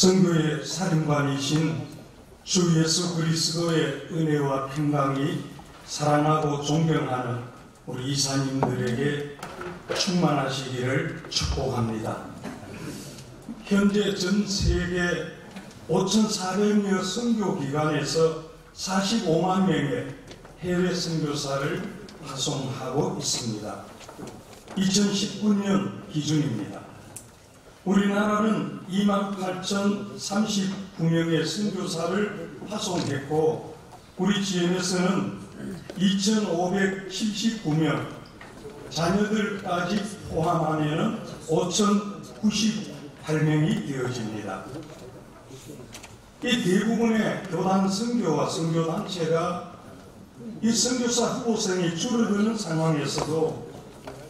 선교의 사령관이신 주 예수 그리스도의 은혜와 평강이 사랑하고 존경하는 우리 이사님들에게 충만하시기를 축복합니다. 현재 전 세계 5,400여 선교기관에서 45만 명의 해외 선교사를 파송하고 있습니다. 2019년 기준입니다. 우리나라는 28,039명의 선교사를 파송했고 우리 GMS는 2,579명, 자녀들까지 포함하면 5,098명이 되어집니다. 이 대부분의 교단 선교와 선교단체가 이 선교사 후보생이 줄어드는 상황에서도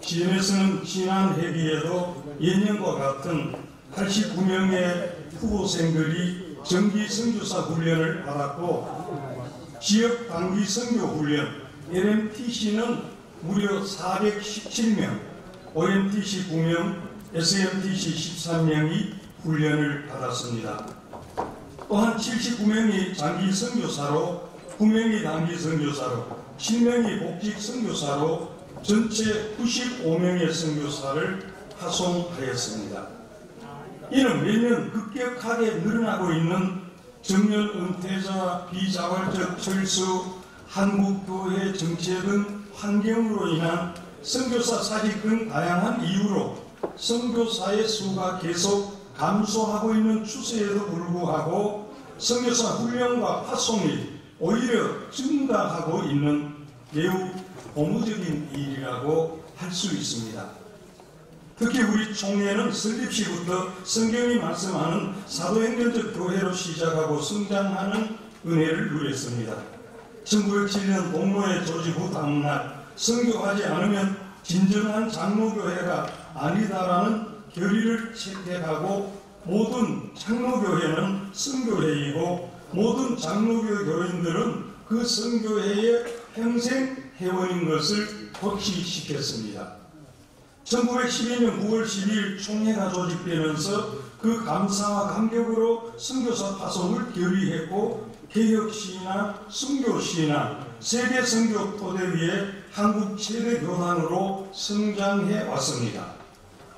GMS는 지난 회기에도 예년과 같은 89명의 후보생들이 정기 선교사 훈련을 받았고 지역 단기 선교 훈련 LMTC는 무려 417명, OMTC 9명, SMTC 13명이 훈련을 받았습니다. 또한 79명이 장기 선교사로, 9명이 단기 선교사로, 7명이 복직 선교사로 전체 95명의 선교사를 파송하였습니다. 이는 매년 급격하게 늘어나고 있는 정년 은퇴자, 비자발적 철수, 한국교회 정체 등 환경으로 인한 선교사 사직 등 다양한 이유로 선교사의 수가 계속 감소하고 있는 추세에도 불구하고 선교사 훈련과 파송이 오히려 증가하고 있는 매우 고무적인 일이라고 할 수 있습니다. 특히 우리 총회는 설립시부터 성경이 말씀하는 사도행전적 교회로 시작하고 성장하는 은혜를 누렸습니다. 1907년 동로의 조직 후 다음날 선교하지 않으면 진정한 장로교회가 아니다라는 결의를 채택하고 모든 장로교회는 선교회이고 모든 장로교 교인들은 그 선교회의 평생 회원인 것을 확시시켰습니다. 1912년 9월 12일 총회가 조직되면서 그 감사와 감격으로 선교사 파송을 결의했고 개혁시나 선교시나 세계선교 토대 위에 한국 최대 교단으로 성장해 왔습니다.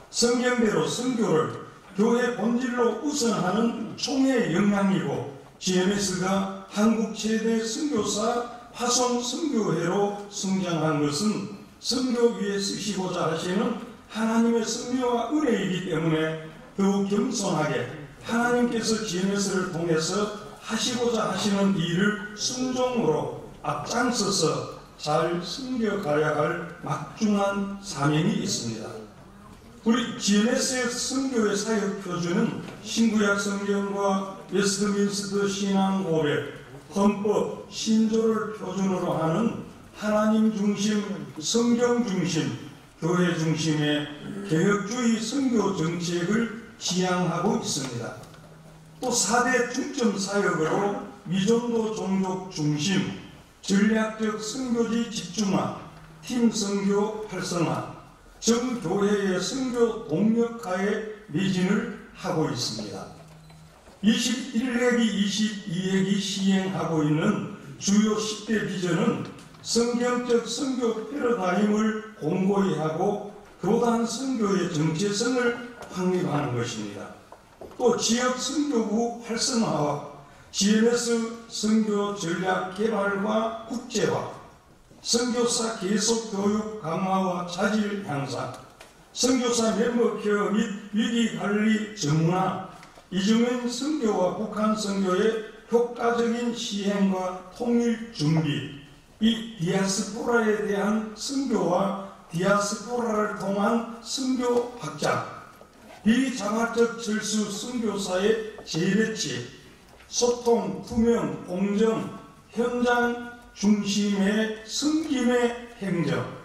성경대로 선교를 교회 본질로 우선하는 총회의 역량이고 GMS가 한국 최대 선교사 파송 선교회로 성장한 것은 선교 위에 쓰시고자 하시는 하나님의 섭리와 은혜이기 때문에 더욱 겸손하게 하나님께서 GMS를 통해서 하시고자 하시는 일을 순종으로 앞장서서 잘 섬겨가야 할 막중한 사명이 있습니다. 우리 GMS의 선교의 사역 표준은 신구약 성경과 웨스트민스터 신앙 고백, 헌법, 신조를 표준으로 하는 하나님 중심, 성경 중심, 교회 중심의 개혁주의 선교 정책을 지향하고 있습니다. 또 4대 중점 사역으로 미전도 종족 중심, 전략적 선교지 집중화, 팀 선교 활성화, 정교회의 선교 동력화에 매진을 하고 있습니다. 21회기, 22회기 시행하고 있는 주요 10대 비전은 성경적 선교 패러다임을 공고히 하고 교단 선교의 정체성을 확립하는 것입니다. 또 지역 선교부 활성화와 GMS 선교 전략 개발과 국제화, 선교사 계속 교육 강화와 자질 향상, 선교사 멤버 케어 및 위기관리 전문화, 이주민 선교와 북한 선교의 효과적인 시행과 통일 준비, 이 디아스포라에 대한 선교와 디아스포라를 통한 선교 확장, 비자발적 철수 선교사의 재배치, 소통, 투명, 공정, 현장 중심의 섬김의 행정,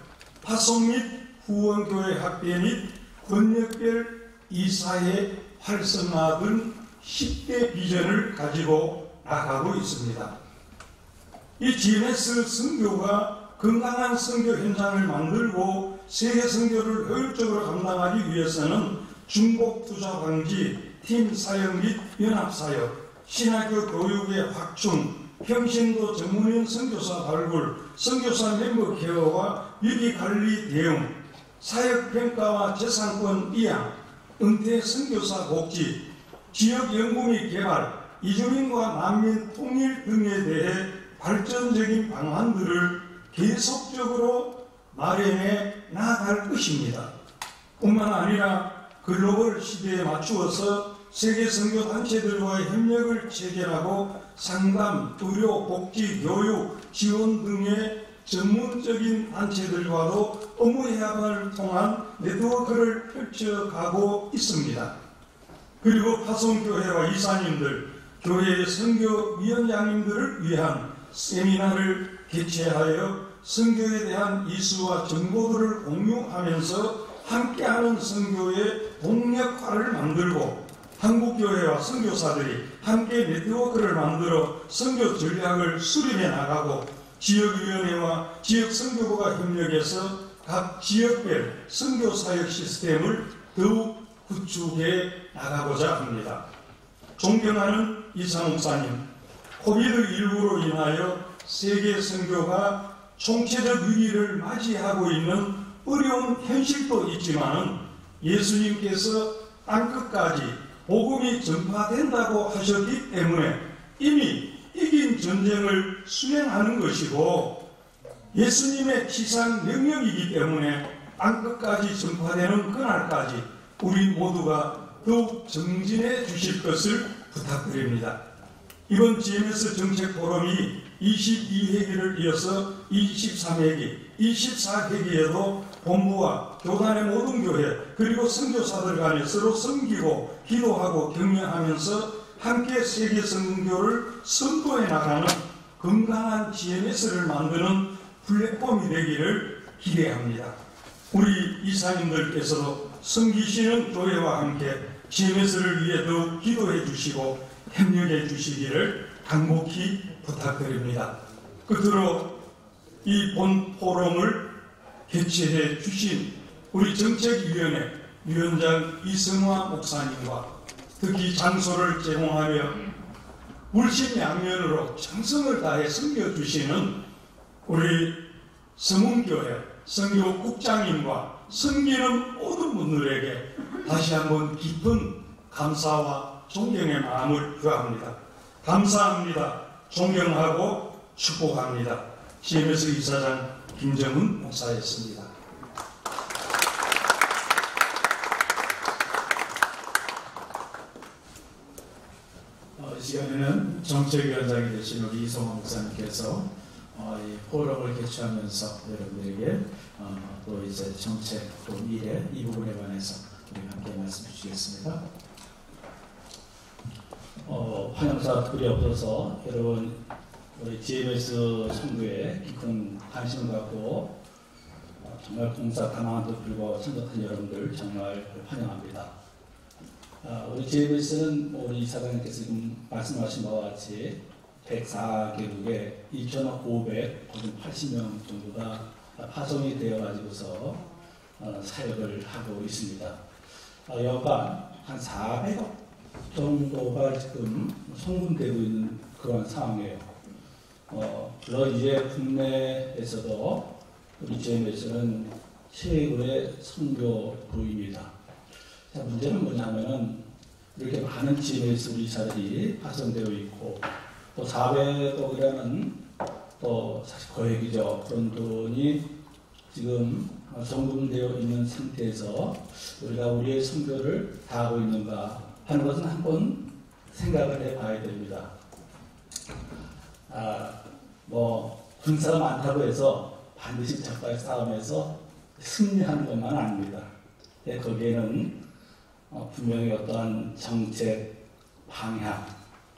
파송 및 후원교회 확대 및 권역별 이사회 활성화 등 10대 비전을 가지고 나가고 있습니다. 이 GMS 선교가 건강한 선교 현장을 만들고 세계 선교를 효율적으로 감당하기 위해서는 중복 투자 방지, 팀 사역 및 연합 사역, 신학교 교육의 확충, 평신도 전문인 선교사 발굴, 선교사 멤버 케어와 위기 관리 대응, 사역 평가와 재산권 이양, 은퇴 선교사 복지, 지역 연구 및 개발, 이주민과 난민 통일 등에 대해 발전적인 방안들을 계속적으로 마련해 나아갈 것입니다. 뿐만 아니라 글로벌 시대에 맞추어서 세계 선교 단체들과의 협력을 체결하고 상담, 의료, 복지, 교육, 지원 등의 전문적인 단체들과도 업무 협약을 통한 네트워크를 펼쳐가고 있습니다. 그리고 파송교회와 이사님들, 교회의 선교위원장님들을 위한 세미나를 개최하여 선교에 대한 이수와 정보들을 공유하면서 함께하는 선교의 동력화를 만들고 한국교회와 선교사들이 함께 네트워크를 만들어 선교 전략을 수립해 나가고 지역위원회와 지역선교부가 협력해서 각 지역별 선교사역 시스템을 더욱 구축해 나가고자 합니다. 존경하는 이사 목사님, 코비드19로 인하여 세계 선교가 총체적 위기를 맞이하고 있는 어려운 현실도 있지만 예수님께서 땅끝까지 복음이 전파된다고 하셨기 때문에 이미 이긴 전쟁을 수행하는 것이고 예수님의 지상 명령이기 때문에 땅끝까지 전파되는 그날까지 우리 모두가 더욱 정진해 주실 것을 부탁드립니다. 이번 GMS 정책 포럼이 22회기를 이어서 23회기, 24회기에도 본부와 교단의 모든 교회 그리고 선교사들 간에 서로 섬기고 기도하고 격려하면서 함께 세계 선교를 선도해 나가는 건강한 GMS를 만드는 플랫폼이 되기를 기대합니다. 우리 이사님들께서도 섬기시는 교회와 함께 GMS를 위해 더욱 기도해 주시고 협력해 주시기를 간곡히 부탁드립니다. 끝으로 이 본 포럼을 개최해 주신 우리 정책위원회 위원장 이승화 목사님과 특히 장소를 제공하며 물심양면으로 정성을 다해 섬겨주시는 우리 서문교회 선교국장님과 섬기는 모든 분들에게 다시 한번 깊은 감사와 존경의 마음을 표합니다. 감사합니다. 존경하고 축복합니다. GMS 이사장 김정은 목사였습니다. 이 시간에는 정책위원장이 되신 우리 이성호 목사님께서 이 포럼을 개최하면서 여러분들에게 또 이제 정책 또 미래 이 부분에 관해서 우리 함께 말씀해 주시겠습니다. 환영사 둘이 없어서 여러분 우리 GMS 선교에 깊은 관심을 갖고 정말 봉사 다망한데도 불구하고 참석한 여러분들 정말 환영합니다. 우리 GMS는 우리 이사장님께서 지금 말씀하신 바와 같이 104개국에 2,580명 정도가 파송이 되어 가지고서 사역을 하고 있습니다. 연간 한 400억 정도가 지금 송금되고 있는 그런 상황이에요. 물론 이제 국내에서도 우리 GMS는 최고의 선교부입니다. 자, 문제는 뭐냐면은 이렇게 많은 GMS 우리 사들이 파송되어 있고 또 400억이라는 또 사실 거액이죠. 그런 돈이 지금 송금되어 있는 상태에서 우리가 우리의 선교를 다하고 있는가 하는 것은 한번 생각을 해봐야 됩니다. 군사가 많다고 해서 반드시 적과의 싸움에서 승리하는 것만 아닙니다. 거기에는 분명히 어떠한 정책 방향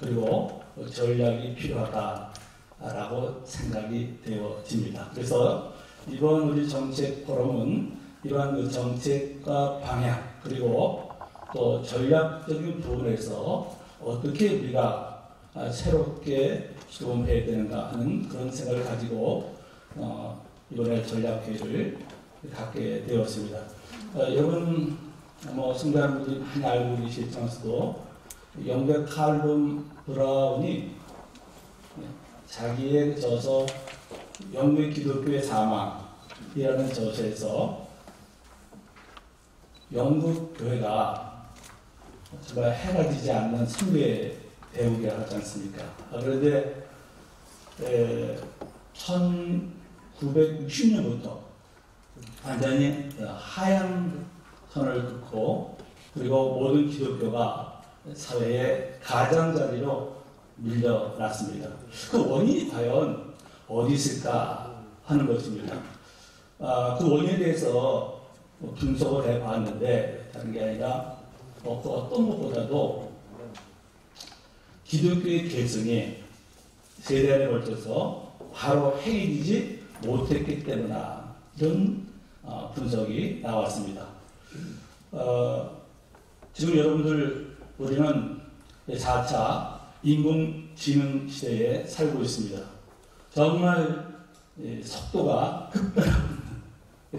그리고 전략이 필요하다라고 생각이 되어집니다. 그래서 이번 우리 정책 포럼은 이러한 그 정책과 방향 그리고 또 전략적인 부분에서 어떻게 우리가 새롭게 수험해야 되는가 하는 그런 생각을 가지고 이번에 전략회의를 갖게 되었습니다. 여러분 성도하는 분들이 많이 알고 계시겠지만서도 영대 칼럼 브라운이 자기의 저서 영국 기독교의 사망이라는 저서에서 영국 교회가 정말 해가 지지 않는 선교의 대국이라고 하지 않습니까? 그런데 1960년부터 완전히 하향 선을 긋고 그리고 모든 기독교가 사회의 가장자리로 밀려났습니다. 그 원인이 과연 어디 있을까 하는 것입니다. 그 원인에 대해서 분석을 해봤는데 다른 게 아니라 어떤 것보다도 기독교의 계승이 세대에 걸쳐서 바로 행해지지 못했기 때문이다. 이런 분석이 나왔습니다. 지금 여러분들 우리는 4차 인공지능 시대에 살고 있습니다. 정말 속도가 급변하는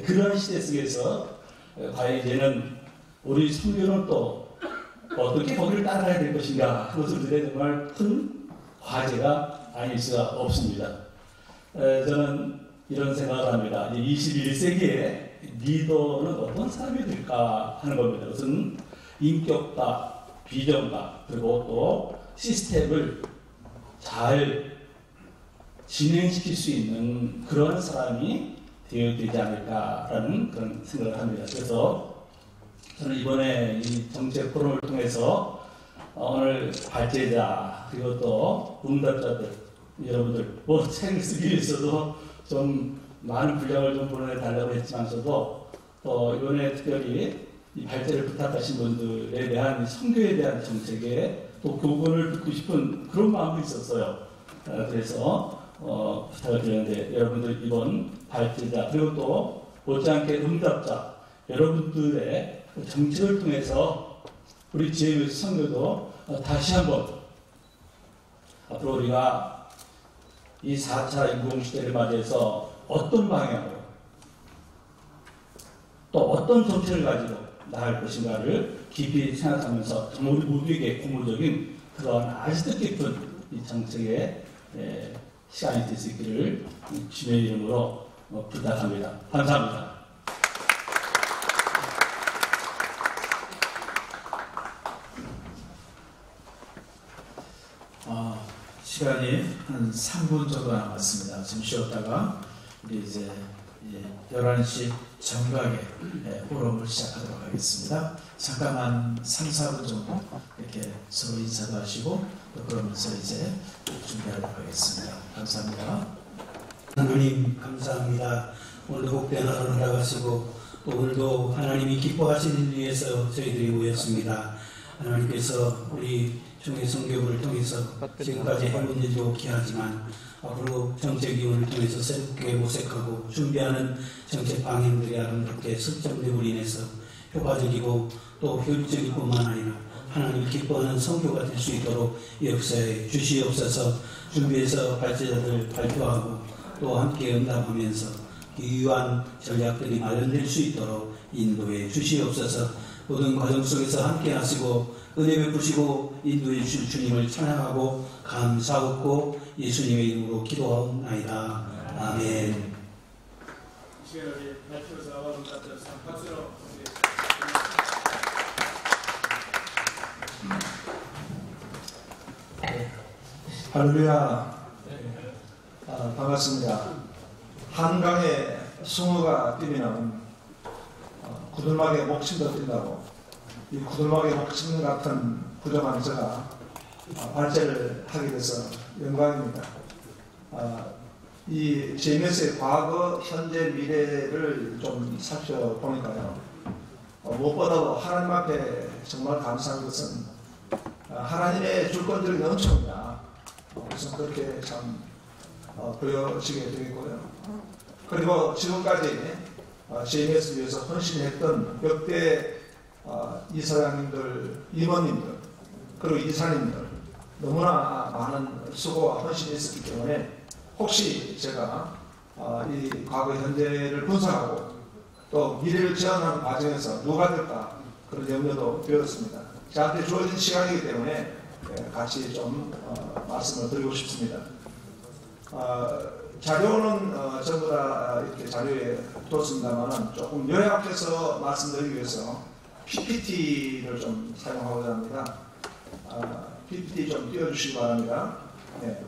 그런 시대 속에서 과연 이제는 우리 선교는 또 어떻게 거기를 따라가야 될 것인가 그것들에 정말 큰 과제가 아닐 수가 없습니다. 저는 이런 생각을 합니다. 21세기에 리더는 어떤 사람이 될까 하는 겁니다. 그것은 인격과 비전과 그리고 또 시스템을 잘 진행시킬 수 있는 그런 사람이 되어야 되지 않을까라는 그런 생각을 합니다. 그래서 저는 이번에 이 정책 포럼을 통해서 오늘 발제자 그리고 또 응답자들 여러분들 책을 쓰기 위해서도 좀 많은 분량을 좀 보내달라고 했지만서도 이번에 특별히 이 발제를 부탁하신 분들에 대한 선교에 대한 정책에 또 교훈을 듣고 싶은 그런 마음이 있었어요. 그래서 부탁을 드렸는데 여러분들 이번 발제자 그리고 또 못지않게 응답자 여러분들의 정책을 통해서 우리 GMS 선교도 다시 한번 앞으로 우리가 이 4차 인공시대를 맞이해서 어떤 방향으로 또 어떤 정책을 가지고 나갈 것인가를 깊이 생각하면서 정말 우리 모두에게 고무적인 그런 아주 뜻깊은 이 정책의 시간이 될 수 있기를 주님의 이름으로 부탁합니다. 감사합니다. 시간이 한 3분 정도 남았습니다. 좀 쉬었다가 우리 이제 11시 정각에 포럼을 시작하도록 하겠습니다. 잠깐만 3, 4분 정도 이렇게 서로 인사도 하시고 또 그러면서 이제 준비하도록 하겠습니다. 감사합니다. 하나님 감사합니다. 오늘도 복된 하루를 허락하시고 또 오늘도 하나님이 기뻐하시는 일 위해서 저희들이 모였습니다. 하나님께서 우리 종의 선교부를 통해서 지금까지 해온 일도 귀하지만 앞으로 정책 기운을 통해서 새롭게 모색하고 준비하는 정책 방향들이 아름답게 설정됨으로 인해서 효과적이고 또 효율적일 뿐만 아니라 하나님을 기뻐하는 선교가 될 수 있도록 역사에 주시옵소서. 준비해서 발제자들 발표하고 또 함께 응답하면서 유효한 전략들이 마련될 수 있도록 인도해 주시옵소서. 모든 과정 속에서 함께 하시고 은혜 베푸시고 인도해 주실 주님을 찬양하고 감사하고 예수님의 이름으로 기도하옵나이다. 아멘. 할렐루야. 반갑습니다. 한강에 숭어가 뛰면 구들막에 목침도 뛴다고 이 구들막에 목침 같은 부정한 제가 발제를 하게 돼서 영광입니다. 이 GMS의 과거, 현재, 미래를 좀 살펴보니까요. 무엇보다도 하나님 앞에 정말 감사한 것은 하나님의 줄권들이 넘쳐옵니다. 그래서 그렇게 참 보여지게 되겠고요. 그리고 지금까지 GMS를 위해서 헌신했던 역대 이사장님들, 임원님들, 그리고 이사님들 너무나 많은 수고와 헌신이 있었기 때문에 혹시 제가 이 과거 현재를 분석하고 또 미래를 제안하는 과정에서 누가 될까 그런 염려도 되었습니다. 저한테 주어진 시간이기 때문에 같이 좀 말씀을 드리고 싶습니다. 자료는 전부 다 이렇게 자료에 뒀습니다만 조금 요약해서 말씀드리기 위해서 PPT를 좀 사용하고자 합니다. PPT 좀 띄워주시기 바랍니다. 네.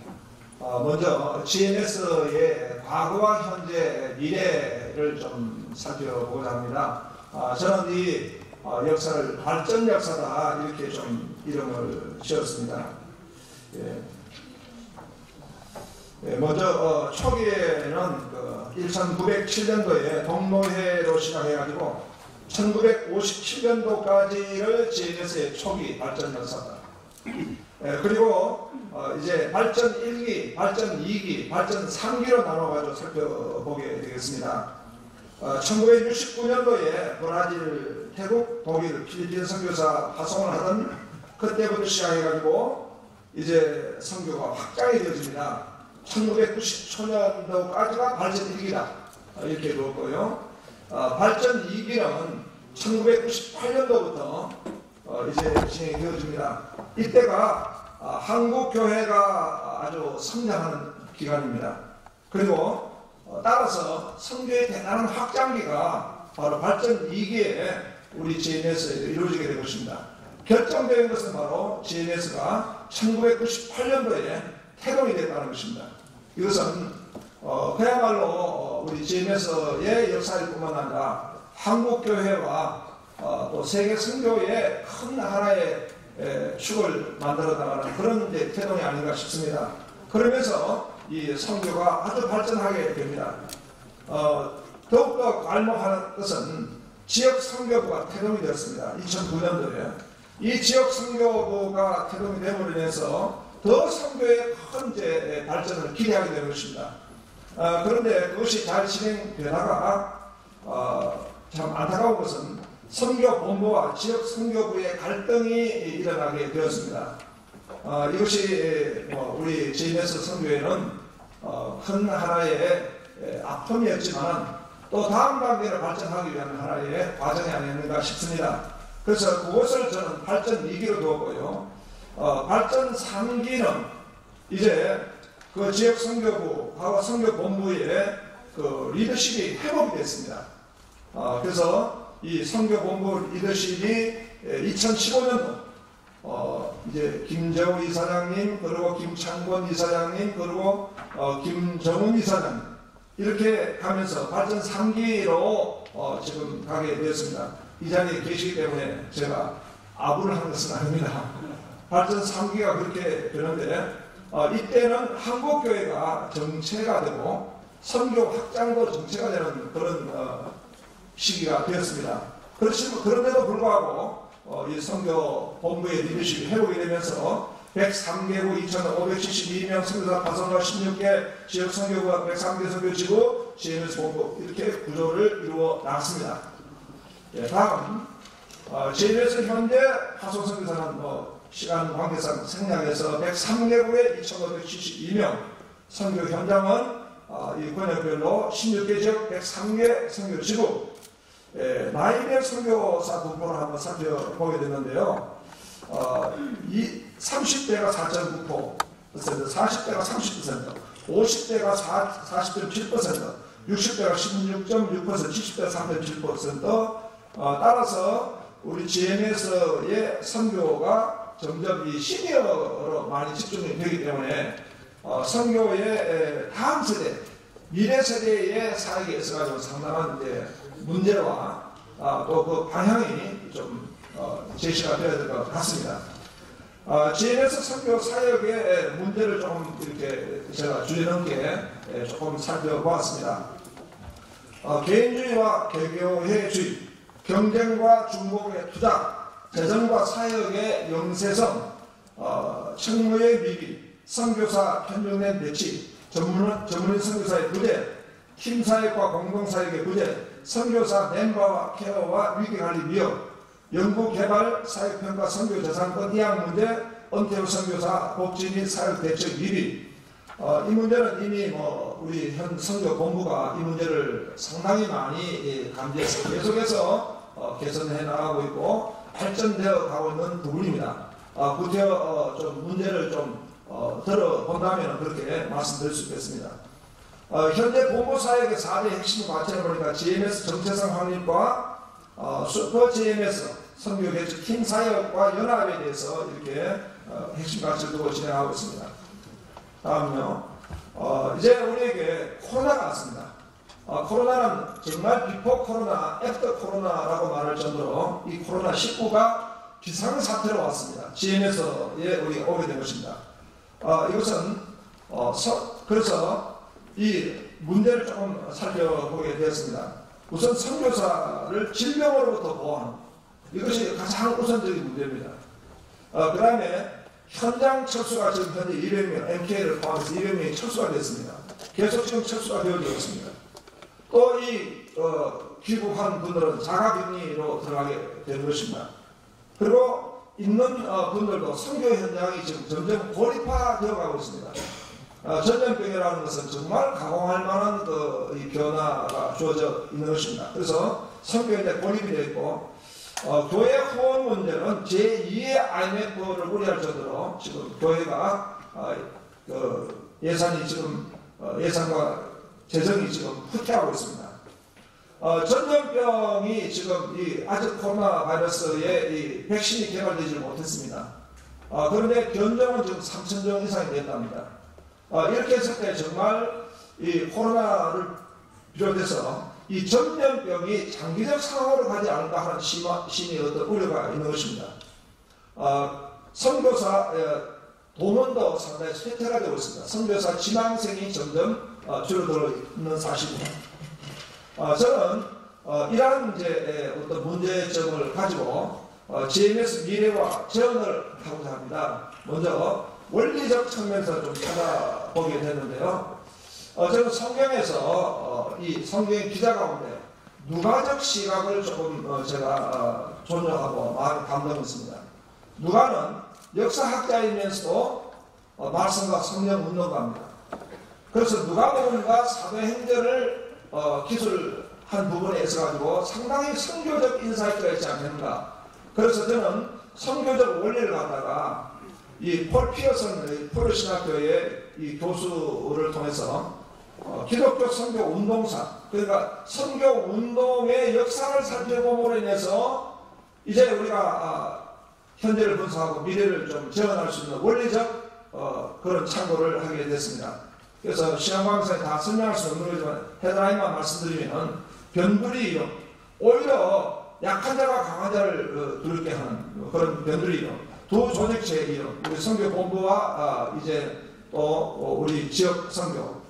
먼저 GNS의 과거와 현재, 미래를 좀 살펴보고자 합니다. 저는 이 역사를 발전 역사다 이렇게 좀 이름을 지었습니다. 먼저 초기에는 1907년도에 동노회로 시작해가지고 1957년도까지를 GNS의 초기 발전 역사다. 그리고 이제 발전 1기, 발전 2기, 발전 3기로 나눠가지고 살펴보게 되겠습니다. 1969년도에 브라질, 태국, 독일, 필리핀 선교사 파송을 하던 그때부터 시작해가지고 이제 선교가 확장이 되어집니다. 1990년도까지가 발전 1기다 이렇게 두었고요. 발전 2기는 1998년도부터 이제 진행이 되어집니다. 이때가 한국 교회가 아주 성장하는 기간입니다. 그리고 따라서 선교의 대단한 확장기가 바로 발전 2기에 우리 GNS에 이루어지게 될 것입니다. 결정된 것은 바로 GNS가 1998년도에 태동이 됐다는 것입니다. 이것은 그야말로 우리 GNS의 역사일 뿐만 아니라 한국교회와 또 세계 선교의 큰 하나의 축을 만들어 나가는 그런 태동이 아닌가 싶습니다. 그러면서 이 선교가 아주 발전하게 됩니다. 더욱더 괄목하는 것은 지역 선교부가 태동이 되었습니다. 2009년도에 이 지역 선교부가 태동이 됨으로 인해서 더 선교의 큰 발전을 기대하게 되는 것입니다. 그런데 그것이 잘 진행되다가 참 안타까운 것은 선교본부와 지역 선교부의 갈등이 일어나게 되었습니다. 이것이 우리 GNS 선교회는 큰 하나의 아픔이었지만 또 다음 단계로 발전하기 위한 하나의 과정이 아니었는가 싶습니다. 그래서 그것을 저는 발전 2기로 두었고요. 발전 3기는 이제 그 지역 선교부하고 선교본부의 그 리더십이 회복이 됐습니다. 그래서 이 선교본부 리더십이 2015년도 이제 김재우 이사장님, 그리고 김창권 이사장님, 그리고 김정은 이사장님 이렇게 가면서 발전 3기로 지금 가게 되었습니다. 이 자리에 계시기 때문에 제가 아부를 한 것은 아닙니다. 발전 3기가 그렇게 되는데 이때는 한국교회가 정체가 되고 선교 확장도 정체가 되는 그런 시기가 되었습니다. 그런데도 불구하고 이 선교 본부의 리더십이 회복이 되면서 103개국 2,572명 선교사 파송과 16개 지역 선교부와 103개 선교지구 GNS 본부 이렇게 구조를 이루어 나갔습니다. 다음 GNS 현재 파송 선교사는 시간 관계상 생략해서 103개국의 2,572명 선교 현장은 이 권역별로 16개 지역 103개 선교지구 나이별 선교사 분포를 한번 살펴보게 됐는데요. 30대가 4.9%, 40대가 30%, 50대가 40.7%, 60대가 16.6%, 70대가 3.7%. 따라서 우리 GNS의 선교가 점점 이 시니어로 많이 집중이 되기 때문에 선교의 다음 세대, 미래 세대의 사역에 있어가지고 상당한 문제와 또 그 방향이 좀 제시가 되어야 될 것 같습니다. GNS 선교 사역의 문제를 조금 이렇게 제가 주제넘게 조금 살펴보았습니다. 개인주의와 개교회주의, 경쟁과 중복의 투자, 재정과 사역의 영세성, 청무의 미비, 선교사 편중된 배치, 전문인 선교사의 부재, 팀사역과 공동사역의 부재, 선교사 멤버와 케어와 위기관리 위협, 연구개발, 사역평가, 선교재산권 이양 문제, 은퇴후 선교사 복지 및 사역대책 미비. 이 문제는 이미 우리 현 선교본부가 이 문제를 상당히 많이 감지해서 계속해서 개선해 나가고 있고 발전되어 가고 있는 부분입니다. 구태여 좀 문제를 좀 들어본다면 그렇게 말씀드릴 수 있겠습니다. 현재 본부사역의 4대 핵심 과제를 보니까 GMS 정체성 확립과 슈퍼 GMS 선교 개척 팀 사역과 연합에 대해서 이렇게 핵심 가치를 두고 진행하고 있습니다. 다음은요. 이제 우리에게 코로나가 왔습니다. 코로나는 정말 비포 코로나, 애프터 코로나라고 말할 정도로 이 코로나19가 비상사태로 왔습니다. GMS에 우리가 오게 된 것입니다. 이것은 그래서 이 문제를 조금 살펴보게 되었습니다. 우선 선교사를 질병으로부터 보호하는 이것이 가장 우선적인 문제입니다. 그 다음에 현장 철수가 지금 현재 200명, MK를 포함해서 200명이 철수가 됐습니다. 계속 지금 철수가 되어지고 있습니다. 또 이 귀국한 분들은 자가격리로 들어가게 되는 것입니다. 그리고 있는 분들도 선교 현장이 지금 점점 고립화되어 가고 있습니다. 전염병이라는 것은 정말 가공할 만한 이 변화가 주어져 있는 것입니다. 그래서 선교 현장에 고립이 되어 있고 교회 후원 문제는 제2의 IMF를 우려할 정도로 지금 교회가 예산이 지금 예산과 재정이 지금 후퇴하고 있습니다. 전염병이 지금 아직 코로나 바이러스의 이 백신이 개발되지 못했습니다. 그런데 견종은 지금 3,000종 이상이 된답니다. 이렇게 했을 때 정말 이 코로나를 비롯해서 이 전염병이 장기적 상황으로 가지 않을까 하는 심히 어떤 우려가 있는 것입니다. 선교사 동원도 상당히 쇠퇴가 되고 있습니다. 선교사 지망생이 점점 줄어들어 있는 사실입니다. 저는 이러한 이제 어떤 문제점을 가지고 GMS 미래와 재현을 하고자 합니다. 먼저 원리적 측면에서 좀 찾아보게 됐는데요. 저는 성경에서 이 성경 기자 가운데 누가적 시각을 조금 제가 존중하고 많이 감동했습니다. 누가는 역사학자이면서도 말씀과 성령 운동가입니다. 그래서 누가복음과 사도행전을 기술한 부분에 있어가지고 상당히 선교적 인사이트가 있지 않는가. 그래서 저는 선교적 원리를 갖다가 이 폴 피어슨 포르신학교의 이 교수를 통해서 기독교 선교 운동사, 그러니까 선교 운동의 역사를 살펴봄으로 인해서 이제 우리가 현재를 분석하고 미래를 좀 재현할 수 있는 원리적 그런 참고를 하게 됐습니다. 그래서 시간 관계상에 다 설명할 수 없는 거지만 헤드라인만 말씀드리면 변두리 이론, 오히려 약한 자가 강한 자를 두렵게 하는 그런 변두리 이론, 두 조직체의 이론, 우리 선교 본부와 이제 또 우리 지역 선교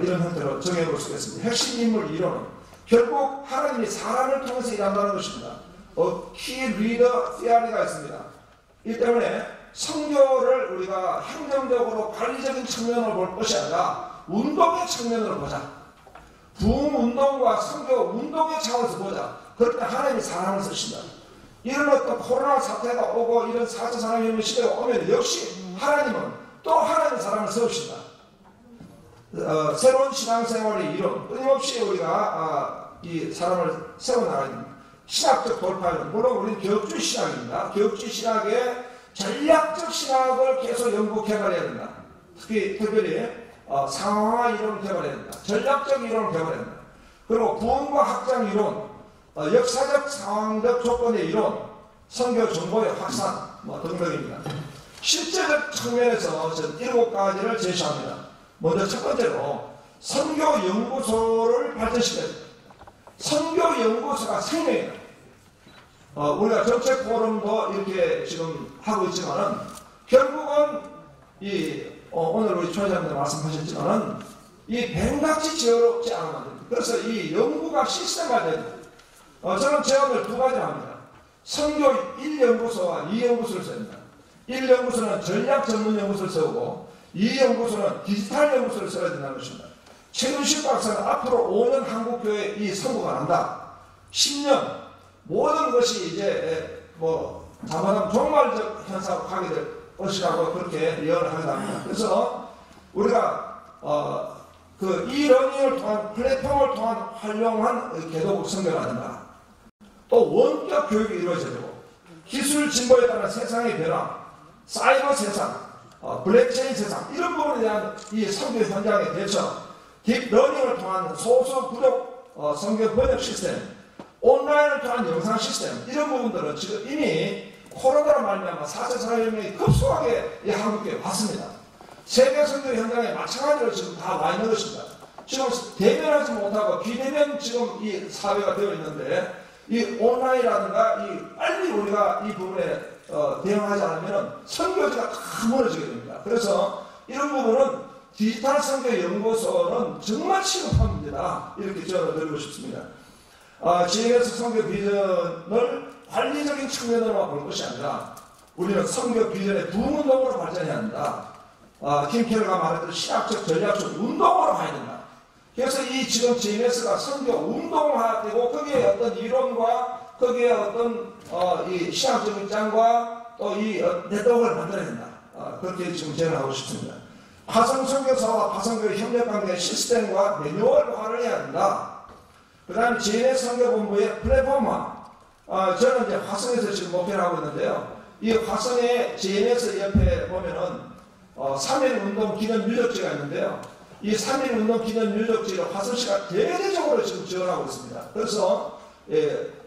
이런 형태로 정해볼 수 있겠습니다. 핵심 인물 이론은 결국 하나님이 사람을 통해서 일한다는 것입니다. key leader theory가 있습니다. 이 때문에 선교를 우리가 행정적으로 관리적인 측면으로 볼 것이 아니라 운동의 측면으로 보자. 부흥운동과 선교 운동의 차원에서 보자. 그럴 때 하나님이 사람을 쓰신다. 이런 어떤 코로나 사태가 오고 이런 4차 산업혁명 시대가 오면 역시 하나님은 또 하나님의 사람을 세우신다. 새로운 신앙생활의 이론, 끊임없이 우리가 이 사람을 세워나가는 신학적 돌파는 물론 우리는 교육주의 신학입니다. 교육주의 신학의 전략적 신학을 계속 연구 개발해야 된다. 특별히 상황화 이론을 개발해야 된다. 전략적 이론을 개발해야 된다. 그리고 부흥과 확장 이론, 역사적 상황적 조건의 이론, 선교 정보의 확산 등등입니다. 실제적 측면에서 저는 7가지를 제시합니다. 먼저 첫 번째로 선교연구소를 발전시켜야 됩니다. 선교연구소가 생명이다. 우리가 정책 포럼도 이렇게 지금 하고 있지만은 결국은 오늘 우리 총회장님도 말씀하셨지만은 이 뱀같이 지어롭지 않으면 안 됩니다. 그래서 이 연구가 시스템화돼야 됩니다. 저는 제안을 2가지 합니다. 선교 1연구소와 2연구소를 세웁니다. 1연구소는 전략 전문 연구소를 세우고 2연구소는 디지털 연구소를 세워야 된다는 것입니다. 최윤식 박사는 앞으로 5년 한국교회 이 선거가 난다. 10년 모든 것이 이제 자만하면 종말적 현상으로 가게 될 것이라고 그렇게 예언을 하게 됩니다. 그래서 우리가 이 러닝을 통한 플랫폼을 통한 활용한 개도국 선교가 된다. 또 원격 교육이 이루어져야 되고 기술 진보에 따른 세상의 변화, 사이버 세상, 블랙체인 세상 이런 부분에 대한 이 선교 현장의 대처, 딥러닝을 통한 소수 부족 선교 번역 시스템, 온라인을 통한 영상 시스템 이런 부분들은 지금 이미 코로나로 말미암아 4차 산업혁명이 급속하게 이 한국에 왔습니다. 세계 선교 현장에 마찬가지로 지금 다 와 있는 것입니다. 지금 대면하지 못하고 비대면 지금 이 사회가 되어 있는데 이 온라인이라든가 이 빨리 우리가 이 부분에 대응하지 않으면 선교지가 다 무너지게 됩니다. 그래서 이런 부분은 디지털 선교 연구소는 정말 시급한 문제다 이렇게 저는 드리고 싶습니다. GMS 선교 비전을 관리적인 측면으로만 볼 것이 아니라 우리는 선교 비전의 부운동으로 발전해야 한다. 김켈러가 말했던 신학적 전략적 운동으로 가야 된다. 그래서 이 지금 GMS가 선교 운동화되고 거기에 어떤 이론과 거기에 어떤 이 신학적 입장과 또 이 네트워크를 만들어야 된다. 그렇게 지금 제안을 하고 싶습니다. 화성 선교사와 화성교회 협력관계 시스템과 매뉴얼화를 해야 된다. 그 다음에 GMS 선교본부의 플랫폼화. 저는 이제 화성에서 지금 목표를 하고 있는데요. 이 화성의 GMS 옆에 보면은 3.1 운동 기념 유적지가 있는데요. 이 3.1 운동 기념 유적지를 화성시가 대대적으로 지금 지원하고 있습니다. 그래서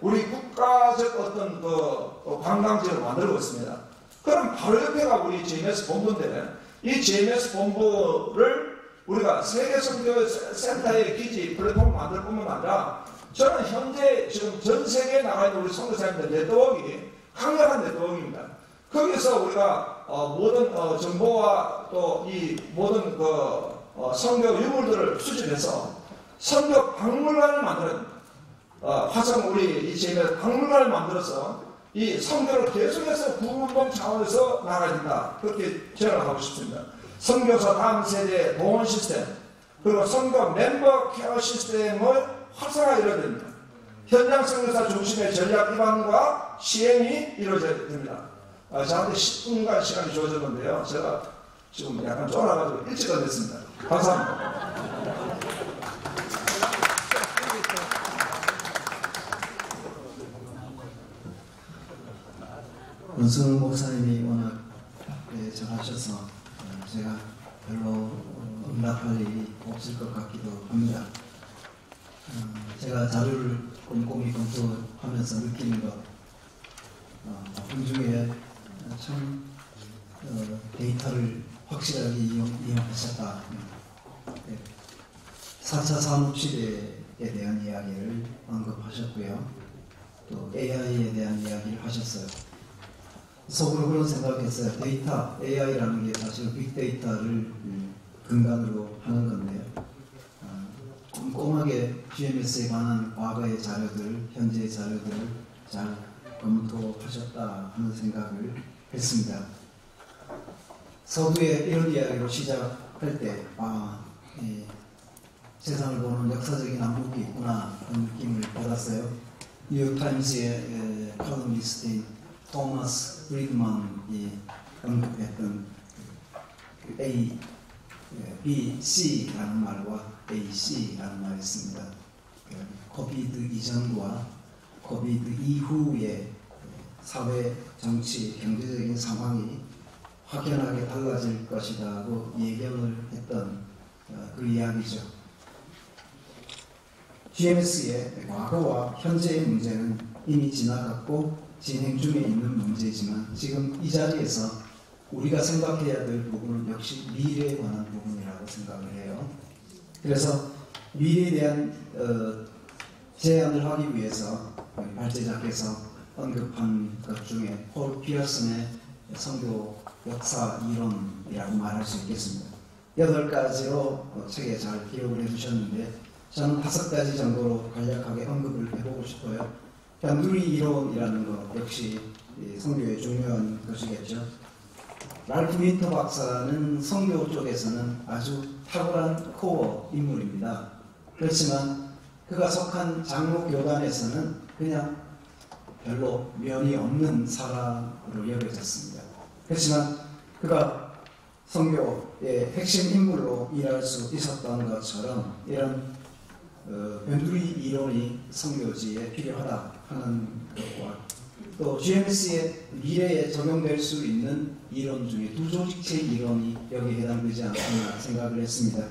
우리 국가적 어떤 그 관광지를 만들고 있습니다. 그럼 바로 옆에가 우리 GMS 본부인데 이 GMS 본부를 우리가 세계선교센터의 기지 플랫폼을 만들 뿐만 아니라 저는 현재 지금 전 세계에 나가 있는 우리 선교사님들 네트워크가 강력한 네트워크입니다. 거기서 우리가 모든 정보와 또 이 모든 선교 유물들을 수집해서 선교 박물관을 만들어야 됩니다. 화성 우리 이 지역에 박물관을 만들어서 이 선교를 계속해서 부운동 차원에서 나가야 된다. 그렇게 제안을 하고 싶습니다. 선교사 다음 세대 동원 시스템 그리고 선교 멤버 케어 시스템을 활성화 이루어야 됩니다. 현장 선교사 중심의 전략 입안과 시행이 이루어져야 됩니다. 저한테 10분간 시간이 주어졌는데요. 제가 지금 약간 쫄아가지고 일찍 끝냈습니다. 감사합니다. 원승 목사님이 워낙 잘하셔서 제가 별로 응답할 일이 없을 것 같기도 합니다. 제가 자료를 꼼꼼히 검토하면서 느끼는 것 그중에 참 데이터를 확실하게 이용하셨다. 4차 산업시대에 대한 이야기를 언급하셨고요. 또 AI에 대한 이야기를 하셨어요. 속으로 그런 생각했어요. 데이터, AI라는 게 사실 빅데이터를 근간으로 하는 건데요. 꼼꼼하게 GMS에 관한 과거의 자료들, 현재의 자료들을 잘 검토하셨다 하는 생각을 했습니다. 서두에 이런 이야기로 시작할 때 세상을 보는 역사적인 암묵이 있구나 그런 느낌을 받았어요. 뉴욕타임스의 칼럼니스트인 토마스 브리드만이 언급했던 A, B, C라는 말과 AC라는 말이 있습니다. 코비드 이전과 코비드 이후의 사회, 정치, 경제적인 상황이 확연하게 달라질 것이라고 예견을 했던 그 이야기죠. GMS의 과거와 현재의 문제는 이미 지나갔고 진행 중에 있는 문제지만 지금 이 자리에서 우리가 생각해야 될 부분은 역시 미래에 관한 부분이라고 생각을 해요. 그래서 미래에 대한 제안을 하기 위해서 발제자께서 언급한 것 중에 폴 피어슨의 선교 역사 이론이라고 말할 수 있겠습니다. 8가지로 책에 잘 기록을 해주셨는데 저는 5가지 정도로 간략하게 언급을 해보고 싶어요. 변두리 이론이라는 것 역시 선교의 중요한 것이겠죠. 랄프 윈터 박사는 선교 쪽에서는 아주 탁월한 코어 인물입니다. 그렇지만 그가 속한 장로 교단에서는 그냥 별로 면이 없는 사람으로 여겨졌습니다. 그렇지만 그가 선교의 핵심 인물로 일할 수 있었던 것처럼 이런 변두리 이론이 선교지에 필요하다 하는 것과 또 GMS의 미래에 적용될 수 있는 이론 중에 두 조직체 이론이 여기에 해당되지 않나 생각을 했습니다.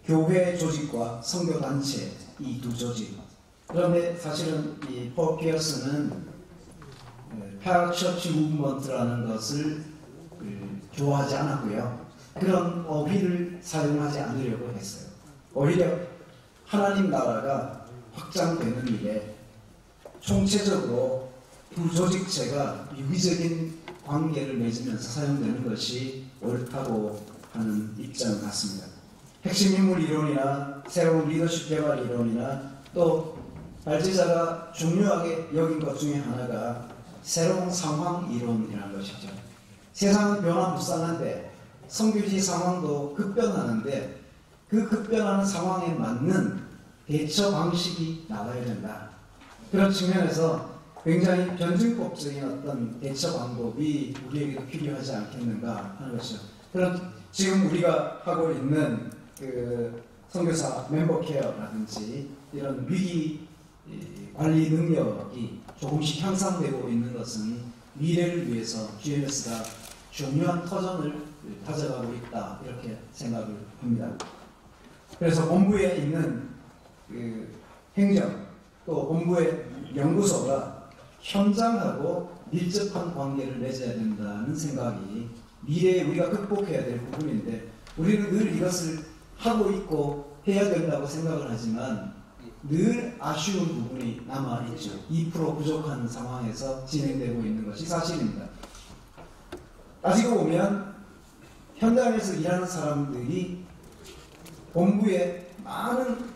교회 조직과 선교단체 이 두 조직. 그런데 사실은 이 폴 피어스는 parachurch movement라는 것을 좋아하지 않았고요. 그런 어휘를 사용하지 않으려고 했어요. 오히려 하나님 나라가 확장되는 일에 총체적으로 두 조직체가 유기적인 관계를 맺으면서 사용되는 것이 옳다고 하는 입장 같습니다. 핵심 인물 이론이나 새로운 리더십 개발 이론이나 또 발제자가 중요하게 여긴 것 중에 하나가 새로운 상황 이론이라는 것이죠. 세상은 변화무쌍한데 선교지 상황도 급변하는데 그 급변하는 상황에 맞는 대처 방식이 나와야 된다. 그런 측면에서 굉장히 변증법적인 어떤 대처 방법이 우리에게도 필요하지 않겠는가 하는 것이죠. 그런 지금 우리가 하고 있는 그 선교사 멤버 케어라든지 이런 위기 관리 능력이 조금씩 향상되고 있는 것은 미래를 위해서 GMS가 중요한 터전을 가져가고 있다 이렇게 생각을 합니다. 그래서 본부에 있는 그 행정 또 본부의 연구소가 현장하고 밀접한 관계를 맺어야 된다는 생각이 미래에 우리가 극복해야 될 부분인데 우리는 늘 이것을 하고 있고 해야 된다고 생각을 하지만 늘 아쉬운 부분이 남아있죠. 2% 부족한 상황에서 진행되고 있는 것이 사실입니다. 따지고 보면 현장에서 일하는 사람들이 본부에 많은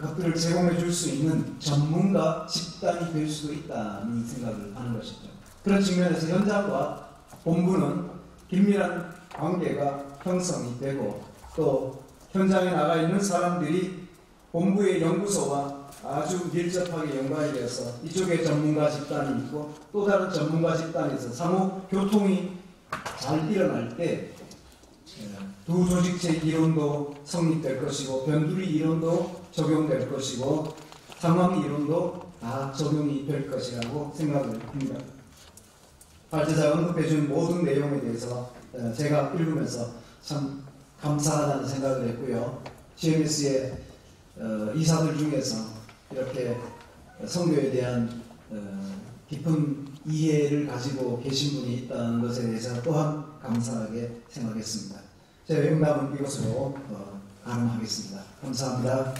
것들을 제공해 줄 수 있는 전문가 집단이 될 수도 있다는 생각을 하는 것이죠. 그런 측면에서 현장과 본부는 긴밀한 관계가 형성이 되고 또 현장에 나가 있는 사람들이 본부의 연구소와 아주 밀접하게 연관이 되어서 이쪽에 전문가 집단이 있고 또 다른 전문가 집단에서 상호 교통이 잘 일어날 때 두 조직체 이론도 성립될 것이고 변두리 이론도 적용될 것이고 상황 이론도 다 적용이 될 것이라고 생각을 합니다. 발제자가 언급해준 모든 내용에 대해서 제가 읽으면서 참 감사하다는 생각을 했고요. GMS의 이사들 중에서 이렇게 선교에 대한 깊은 이해를 가지고 계신 분이 있다는 것에 대해서 또한 감사하게 생각했습니다. 제 응답은 이것으로 가능하겠습니다. 감사합니다.